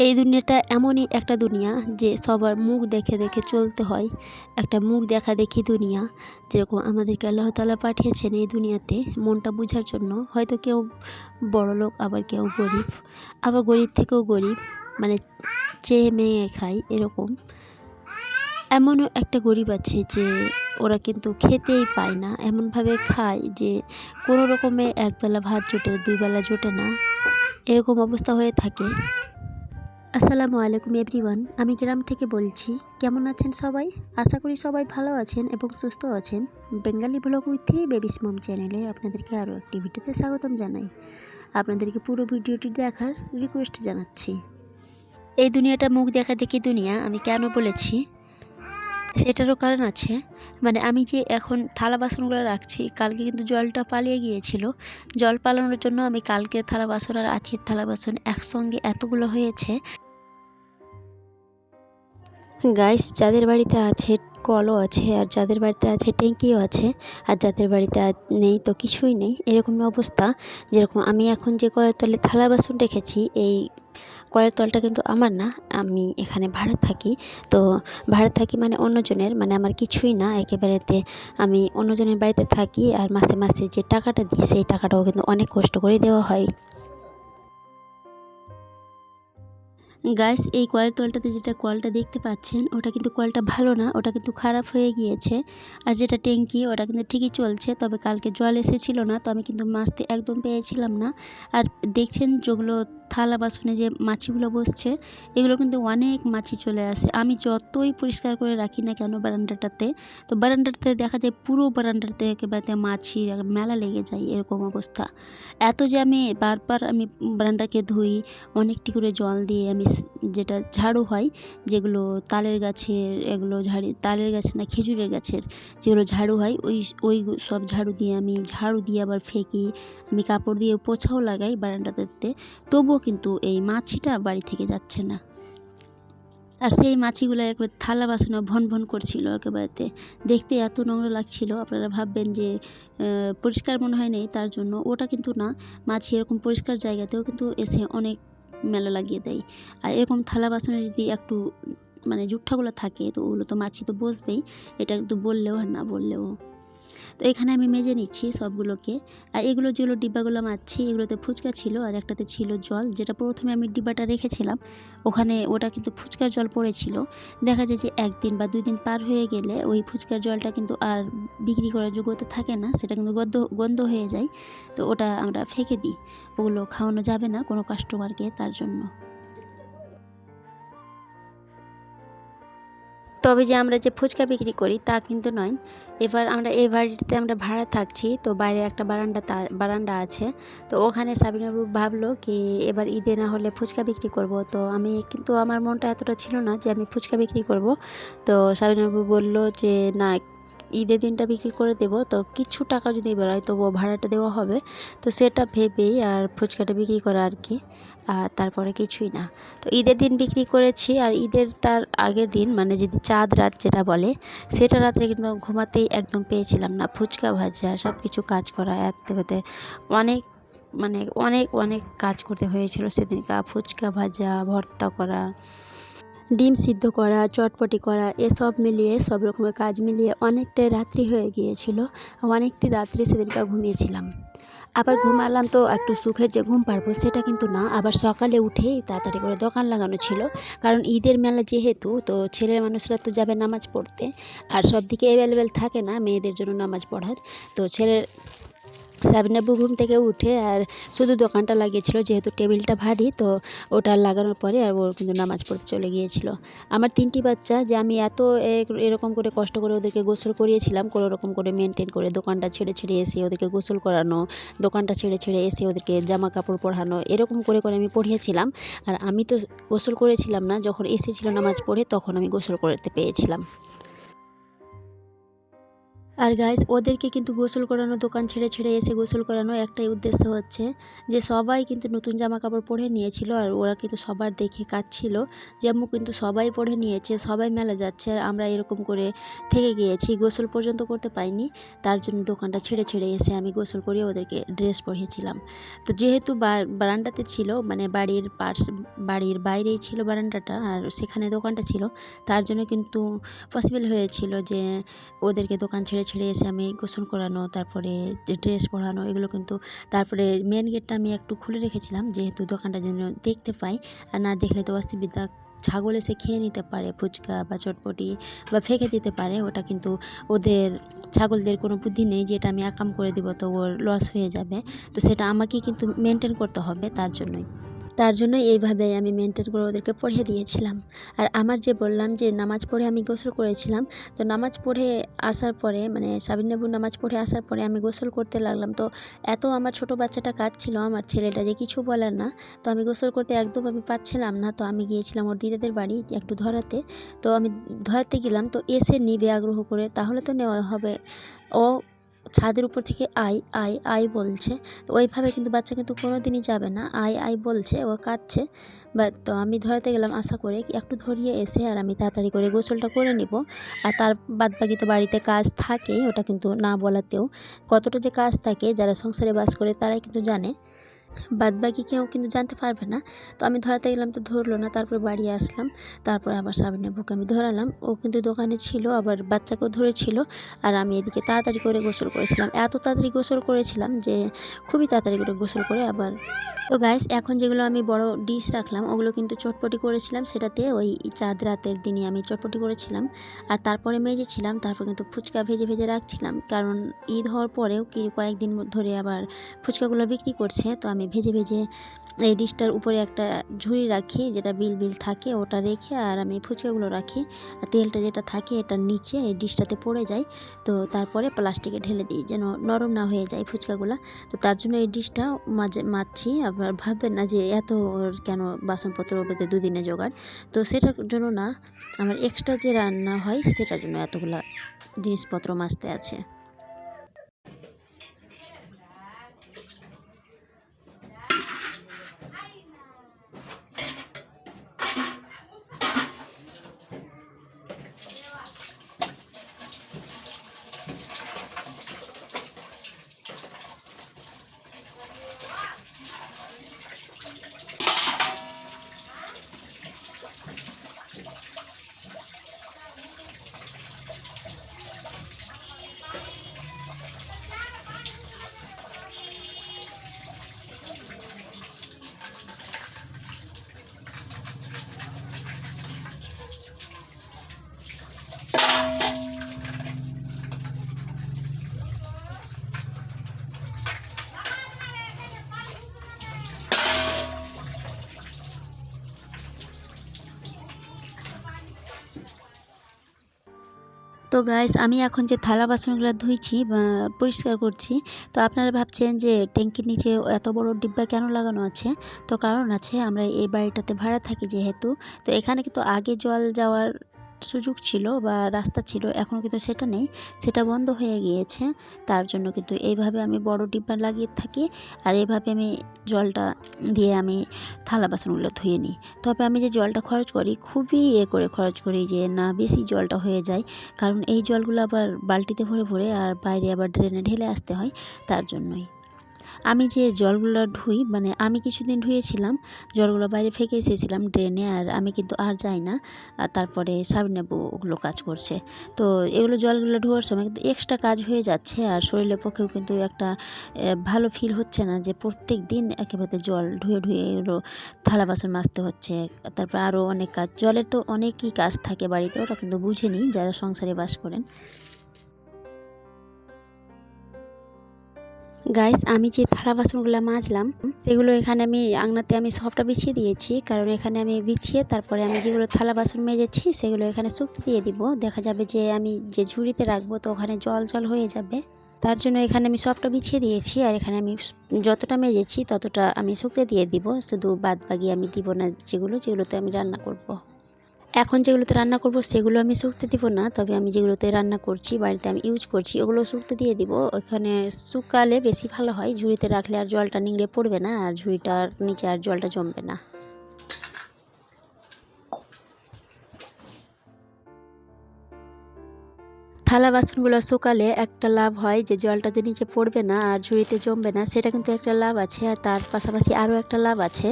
এই দুনিয়াটা এমনই একটা দুনিয়া যে সবার মুখ দেখে দেখে চলতে হয়। একটা মুখ দেখাদেখি দুনিয়া। যেরকম আমাদেরকে আল্লাহ তাআলা পাঠিয়েছেন এই দুনিয়াতে মনটা বোঝার জন্য। হয়তো কেউ বড়লোক, আবার কেউ গরিব, আবার গরিব থেকেও গরিব, মানে চেয়ে মেয়ে খায় এরকম। এমনও একটা গরিব আছে যে ওরা কিন্তু খেতেই পায় না, এমনভাবে খায় যে কোনো রকমে একবেলা ভাত জোটে, দুই বেলা জোটে না, এরকম অবস্থা হয়ে থাকে। আসসালামু আলাইকুম এভরিওয়ান, আমি গ্রাম থেকে বলছি। কেমন আছেন সবাই? আশা করি সবাই ভালো আছেন এবং সুস্থ আছেন। বেঙ্গালি ব্লগ উইথ 3 বেবিস মম চ্যানেলে আপনাদেরকে আরও একটি ভিডিওতে স্বাগতম জানাই। আপনাদেরকে পুরো ভিডিওটি দেখার রিকোয়েস্ট জানাচ্ছি। এই দুনিয়াটা মুখ দেখা দেখি দুনিয়া আমি কেন বলেছি সেটারও কারণ আছে। মানে আমি যে এখন থালা বাসনগুলো রাখছি, কালকে কিন্তু জলটা পালিয়ে গিয়েছিল। জল পালানোর জন্য আমি কালকে থালা বাসন আর আজকের থালা বাসন একসঙ্গে এতগুলো হয়েছে। গাইস, যাদের বাড়িতে আছে কলও আছে, আর যাদের বাড়িতে আছে ট্যাঙ্কিও আছে, আর যাদের বাড়িতে নেই তো কিছুই নেই, এরকম অবস্থা। যেরকম আমি এখন যে কলের তলে থালা বাসন রেখেছি, এই কলের তলটা কিন্তু আমার না, আমি এখানে ভাড়া থাকি। তো ভাড়া থাকি মানে অন্যজনের, মানে আমার কিছুই না একেবারেতে। আমি অন্যজনের বাড়িতে থাকি, আর মাসে মাসে যে টাকাটা দিই সেই টাকাটাও কিন্তু অনেক কষ্ট করে দেওয়া হয়। গাইস, এই কলের তলটাতে যেটা কলটা দেখতে পাচ্ছেন, ওটা কিন্তু কলটা ভালো না, ওটা কিন্তু খারাপ হয়ে গিয়েছে। আর যেটা ট্যাঙ্কি ওটা কিন্তু ঠিকই চলছে, তবে কালকে জল এসেছিল না, তো আমি কিন্তু মাছতে একদম পেয়েছিলাম না। আর দেখছেন যেগুলো থালা বাসনে যে মাছিগুলো বসছে, এগুলো কিন্তু অনেক মাছি চলে আসে। আমি যতই পরিষ্কার করে রাখি না কেন বারান্দাটাতে, তো বারান্দাটাতে দেখা যায় পুরো বারান্দাতে একেবারে মাছি মেলা লেগে যায়, এরকম অবস্থা। এত যে আমি বারবার বারান্দাকে ধুই, অনেকটি করে জল দিয়ে আমি যেটা ঝাড়ু হয়, যেগুলো তালের গাছের, এগুলো তালের গাছের না, খেজুরের গাছের যেগুলো ঝাড়ু হয়, ওই সব ঝাড়ু দিয়ে আমি ঝাড়ু দিয়ে আবার ফেঁকি। আমি কাপড় দিয়ে পোছাও লাগাই বারান্দাতে, তবুও কিন্তু এই মাছিটা বাড়ি থেকে যাচ্ছে না। আর সেই মাছিগুলো একবার থালা বাসনে ভন ভন করছিল, একেবারেতে দেখতে এত নোংরা লাগছিল। আপনারা ভাববেন যে পরিষ্কার মনে হয় নেই, তার জন্য ওটা কিন্তু না। মাছি এরকম পরিষ্কার জায়গাতেও কিন্তু এসে অনেক মেলা লাগিয়ে দেয়। আর এরকম থালা বাসনে যদি একটু মানে জুঠাগুলো থাকে, তো ওগুলো তো মাছি তো বসবেই, এটা কিন্তু বললেও আর না বললেও। তো এখানে আমি মেজে নিচ্ছি সবগুলোকে। আর এগুলো যেগুলো ডিব্বাগুলো মাজছি, এগুলোতে ফুচকা ছিল, আর একটাতে ছিল জল, যেটা প্রথমে আমি ডিব্বাটা রেখেছিলাম ওখানে, ওটা কিন্তু ফুচকার জল পড়েছিল। দেখা যায় যে 1 দিন বা 2 দিন পার হয়ে গেলে ওই ফুচকার জলটা কিন্তু আর বিক্রি করার যোগ্যতা থাকে না, সেটা কিন্তু গন্ধ হয়ে যায়। তো ওটা আমরা ফেঁকে দিই, ওগুলো খাওয়ানো যাবে না কোনো কাস্টমারকে, তার জন্য। তবে যে আমরা যে ফুচকা বিক্রি করি তা কিন্তু নয়। এবার আমরা এই বাড়িতে আমরা ভাড়া থাকছি, তো বাইরে একটা বারান্দা আছে। তো ওখানে সাবিনা বাবু ভাবলো কি এবার ঈদে না হলে ফুচকা বিক্রি করব। তো আমি কিন্তু আমার মনটা এতটা ছিল না যে আমি ফুচকা বিক্রি করব। তো সাবিনা বাবু বললো যে না, ঈদের দিনটা বিক্রি করে দেব, তো কিছু টাকা যদি বেরোয় তবুও ভাড়াটা দেওয়া হবে। তো সেটা ভেবেই আর ফুচকাটা বিক্রি করা আর কি, আর তারপরে কিছুই না। তো ঈদের দিন বিক্রি করেছি, আর ঈদের তার আগের দিন মানে যদি চাঁদ রাত যেটা বলে, সেটা রাত্রে কিন্তু ঘুমাতেই একদম পেয়েছিলাম না। ফুচকা ভাজা সব কিছু কাজ করা একটাতে অনেক, মানে অনেক অনেক কাজ করতে হয়েছিল সেদিনকা। ফুচকা ভাজা, ভর্তা করা, ডিম সিদ্ধ করা, চটপটি করা, এসব মিলিয়ে সব রকমের কাজ মিলিয়ে অনেকটাই রাত্রি হয়ে গিয়েছিল। অনেকটি রাত্রি সেদিনটা ঘুমিয়েছিলাম। আবার ঘুমালাম তো একটু সুখের যে ঘুম পারবো সেটা কিন্তু না, আবার সকালে উঠেই তাড়াতাড়ি করে দোকান লাগানো ছিল। কারণ ঈদের মেলা যেহেতু, তো ছেলের মানুষরা তো যাবে নামাজ পড়তে, আর সব দিকে অ্যাভেলেবেল থাকে না মেয়েদের জন্য নামাজ পড়ার। তো ছেলের সাবিনাবু ঘুম থেকে উঠে আর শুধু দোকানটা লাগিয়েছিল, যেহেতু টেবিলটা ভারী, তো ওটা লাগানোর পরে আর ও কিন্তু নামাজ পড়তে চলে গিয়েছিল। আমার 3টি বাচ্চা, যে আমি এত এরকম করে কষ্ট করে ওদেরকে গোসল করিয়েছিলাম, কোনো রকম করে মেনটেন করে, দোকানটা ছেড়ে ছেড়ে এসে ওদেরকে গোসল করানো, দোকানটা ছেড়ে ছেড়ে এসে ওদেরকে জামা কাপড় পরানো, এরকম করে করে আমি পড়িয়েছিলাম। আর আমি তো গোসল করেছিলাম না, যখন এসেছিল নামাজ পড়ে তখন আমি গোসল করতে পেয়েছিলাম। আর গাইস ওদেরকে কিন্তু গোসল করানো, দোকান ছেড়ে ছেড়ে এসে গোসল করানো একটাই উদ্দেশ্য হচ্ছে যে সবাই কিন্তু নতুন জামা কাপড় পরে নিয়েছিল আর ওরা কিন্তু সবার দেখে কাঁদছিল যে আম্মু কিন্তু সবাই পরে নিয়েছে, সবাই মেলা যাচ্ছে আর আমরা এরকম করে থেকে গিয়েছি, গোসল পর্যন্ত করতে পাইনি। তার জন্য দোকানটা ছেড়ে ছেড়ে এসে আমি গোসল করিয়ে ওদেরকে ড্রেস পরিয়েছিলাম। তো যেহেতু বারান্দাতে ছিল, মানে বাড়ির বাইরেই ছিল বারান্দাটা আর সেখানে দোকানটা ছিল, তার জন্য কিন্তু পসিবল হয়েছিল যে ওদেরকে দোকান ছেড়ে ছেড়ে এসে আমি গোসল করানো, তারপরে ড্রেস পরানো, এগুলো কিন্তু। তারপরে মেন গেটটা আমি একটু খুলে রেখেছিলাম যেহেতু দোকানটা যেন দেখতে পাই, আর না দেখলে তো অসুবিধা, ছাগল এসে খেয়ে নিতে পারে ফুচকা বা চটপটি বা ফেঁকে দিতে পারে। ওটা কিন্তু ওদের ছাগলদের কোনো বুদ্ধি নেই যে এটা আমি আকাম করে দিব তো ওর লস হয়ে যাবে, তো সেটা আমাকেই কিন্তু মেনটেন করতে হবে। তার জন্য এইভাবে আমি মেনটেন করে ওদেরকে পড়িয়ে দিয়েছিলাম। আর আমার যে বললাম যে নামাজ পড়ে আমি গোসল করেছিলাম, তো নামাজ পড়ে আসার পরে, মানে সাবিন নেবুর নামাজ পড়ে আসার পরে আমি গোসল করতে লাগলাম। তো এত আমার ছোট বাচ্চাটা কাঁদছিল, আমার ছেলেটা, যে কিছু বলার না। তো আমি গোসল করতে একদম আমি পাচ্ছিলাম না, তো আমি গিয়েছিলাম ওর দিদাদের বাড়ি একটু ধরাতে। তো আমি ধরাতে গেলাম, তো এসে নিবে আগ্রহ করে, তাহলে তো নেওয়া হবে। ও ছাদের উপর থেকে আই আই আই বলছে, তো ওইভাবে কিন্তু বাচ্চা কিন্তু কোনো দিনই যাবে না, আই আই বলছে, ও কাঁদছে। তো আমি ধরাতে গেলাম আশা করে একটু ধরিয়ে এসে আর আমি তাড়াতাড়ি করে গোসলটা করে নিব। আর তার বাদবাকি তো বাড়িতে কাজ থাকে, ওটা কিন্তু না বলাতেও কতটা যে কাজ থাকে, যারা সংসারে বাস করে তারাই কিন্তু জানে, বাদবাকি কেউ কিন্তু জানতে পারবে না। তো আমি ধরাতে গেলাম, তো ধরলো না, তারপর বাড়ি আসলাম। তারপর আবার সাবিনের বুকে আমি ধরালাম, ও কিন্তু দোকানে ছিল, আবার বাচ্চাকেও ধরেছিল। আর আমি এদিকে তাড়াতাড়ি করে গোসল করেছিলাম, এত তাড়াতাড়ি গোসল করেছিলাম যে খুবই তাড়াতাড়ি করে গোসল করে আবার। তো গাইস এখন যেগুলো আমি বড় ডিশ রাখলাম ওগুলো কিন্তু চটপটি করেছিলাম, সেটাতে ওই চাঁদ রাতের দিনই আমি চটপটি করেছিলাম। আর তারপরে মেজেছিলাম, তারপর কিন্তু ফুচকা ভেজে ভেজে রাখছিলাম, কারণ ঈদ হওয়ার পরেও কয়েকদিন ধরে আবার ফুচকাগুলো বিক্রি করছে। তো আমি ভেজে ভেজে এই ডিশটার উপরে একটা ঝুড়ি রাখি, যেটা বিল বিল থাকে, ওটা রেখে আর আমি ফুচকাগুলো রাখি। আর তেলটা যেটা থাকে এটার নিচে এই ডিশটাতে পড়ে যায়, তো তারপরে প্লাস্টিকে ঢেলে দিই যেন নরম না হয়ে যায় ফুচকাগুলো। তো তার জন্য এই ডিশটা মাজছি। আবার ভাববেন না যে এত কেন বাসনপত্র ওপেতে দুদিনে জোগাড়, তো সেটার জন্য না, আমার এক্সট্রা যে রান্না হয় সেটার জন্য এতগুলা জিনিসপত্র মাজতে আছে। তো গাইস আমি এখন যে থালা বাসনগুলো ধুইছি বা পরিষ্কার করছি, তো আপনারা ভাবছেন যে ট্যাঙ্কির নিচে এত বড় ডিব্বা কেন লাগানো আছে? তো কারণ আছে, আমরা এই বাড়িটাতে ভাড়া থাকি যেহেতু, তো এখানে কিন্তু আগে জল যাওয়ার সুযোগ ছিল বা রাস্তা ছিল, এখন কিন্তু সেটা নেই, সেটা বন্ধ হয়ে গিয়েছে। তার জন্য কিন্তু এইভাবে আমি বড় ডিব্বা লাগিয়ে থাকি, আর এইভাবে আমি জলটা দিয়ে আমি থালা বাসনগুলো ধুয়ে নিই। তবে আমি যে জলটা খরচ করি খুবই করে খরচ করি, যে না বেশি জলটা হয়ে যায়, কারণ এই জলগুলো আবার বালতিতে ভরে ভরে আর বাইরে আবার ড্রেনে ঢেলে আসতে হয়। তার জন্যই আমি যে জলগুলো ধুই, মানে আমি কিছুদিন ধুয়েছিলাম, জলগুলো বাইরে ফেঁকে এসেছিলাম ড্রেনে, আর আমি কিন্তু আর যাই না। আর তারপরে সাবিনাবু ওগুলো কাজ করছে, তো এগুলো জলগুলো ধোয়ার সময় কিন্তু এক্সট্রা কাজ হয়ে যাচ্ছে, আর শরীরের পক্ষেও কিন্তু একটা ভালো ফিল হচ্ছে না যে প্রত্যেক দিন একেবারে জল ধুয়ে ধুয়ে এগুলো থালা বাসন মাজতে হচ্ছে। তারপর আরও অনেক কাজ, জলের তো অনেকই কাজ থাকে বাড়িতে, ওটা কিন্তু বুঝে নিই যারা সংসারে বাস করেন। গাইস আমি যে থালা বাসনগুলো মাজলাম সেগুলো এখানে আমি আংনাতে আমি সবটা বিছিয়ে দিয়েছি, কারণ এখানে আমি বিছিয়ে তারপরে আমি যেগুলো থালা বাসন মেজেছি সেগুলো এখানে শুকতে দিয়ে দিব। দেখা যাবে যে আমি যে ঝুড়িতে রাখবো তো ওখানে জল জল হয়ে যাবে, তার জন্য এখানে আমি সবটা বিছিয়ে দিয়েছি। আর এখানে আমি যতটা মেজেছি ততটা আমি শুকতে দিয়ে দিব, শুধু বাদ বাকি আমি দিব না যেগুলোতে আমি রান্না করব। এখন যেগুলোতে রান্না করব সেগুলো আমি শুকতে দিব না, তবে আমি যেগুলোতে রান্না করছি বাড়িতে আমি ইউজ করছি ওগুলো শুকতে দিয়ে দিব। ওখানে শুকালে বেশি ভালো হয়, ঝুড়িতে রাখলে আর জলটা নিংড়ে পড়বে না আর ঝুড়িটার নিচে আর জলটা জমবে না। থালা বাসনগুলো শুকালে একটা লাভ হয় যে জলটা যে নিচে পড়বে না আর ঝুড়িতে জমবে না, সেটা কিন্তু একটা লাভ আছে। আর তার পাশাপাশি আরও একটা লাভ আছে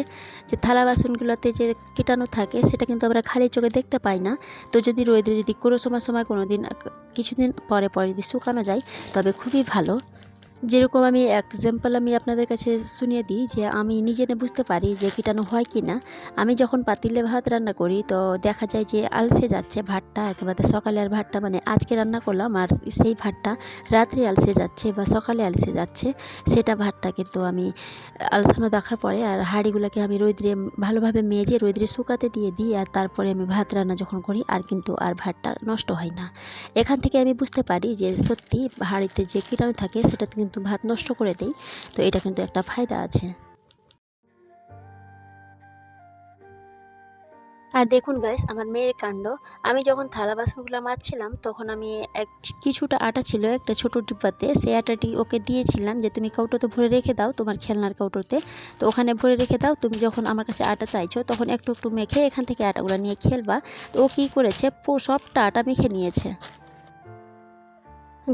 যে থালা বাসনগুলোতে যে কীটাণু থাকে সেটা কিন্তু আমরা খালি চোখে দেখতে পাই না। তো যদি রোদে যদি কোনো সময় কোনো দিন কিছুদিন পরে পরে যদি শুকানো যায় তবে খুবই ভালো। যেরকম আমি এক্সাম্পল আমি আপনাদের কাছে শুনিয়ে দিই যে আমি নিজে বুঝতে পারি যে কীটাণু হয় কি না। আমি যখন পাতিলে ভাত রান্না করি তো দেখা যায় যে আলসে যাচ্ছে ভাতটা, একেবারে সকালে আর ভাতটা মানে আজকে রান্না করলাম আর সেই ভাতটা রাত্রে আলসে যাচ্ছে বা সকালে আলসে যাচ্ছে। সেটা ভাতটা কিন্তু আমি আলসানো দেখার পরে আর হাঁড়িগুলোকে আমি রোদ্রে ভালোভাবে মেজে রোদ্রে শুকাতে দিয়ে দিই, আর তারপরে আমি ভাত রান্না যখন করি আর কিন্তু আর ভাতটা নষ্ট হয় না। এখান থেকে আমি বুঝতে পারি যে সত্যি হাঁড়িতে যে কীটাণু থাকে সেটা কিন্তু ভাত নষ্ট করে দেয়। তো এটা কিন্তু একটা ফায়দা আছে। আর দেখুন গাইস আমার মেয়ের কাণ্ড, আমি যখন থালা বাসনগুলো মাজছিলাম তখন আমি কিছুটা আটা ছিল একটা ছোট ডিব্বাতে, সেই আটাটি ওকে দিয়েছিলাম যে তুমি কৌটোতে ভরে রেখে দাও, তোমার খেলনার কৌটোতে। তো ওখানে ভরে রেখে দাও, তুমি যখন আমার কাছে আটা চাইছো তখন একটু একটু মেখে এখান থেকে আটাগুলো নিয়ে খেলবা। তো ও কী করেছে, সবটা আটা মেখে নিয়েছে।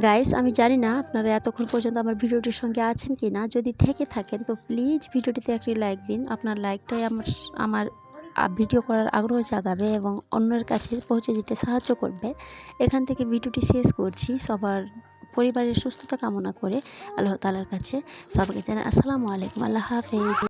গাইস আমি জানি না আপনারা এতক্ষণ পর্যন্ত আমার ভিডিওটির সঙ্গে আছেন কি না, যদি থেকে থাকেন তো প্লিজ ভিডিওটিতে একটি লাইক দিন। আপনার লাইকটাই আমার ভিডিও করার আগ্রহ জাগাবে এবং অন্যের কাছে পৌঁছে যেতে সাহায্য করবে। এখান থেকে ভিডিওটি শেষ করছি সবার পরিবারের সুস্থতা কামনা করে আল্লাহ তাআলার কাছে। সবাইকে জানাই আসসালামু আলাইকুম, আল্লাহ হাফেজ।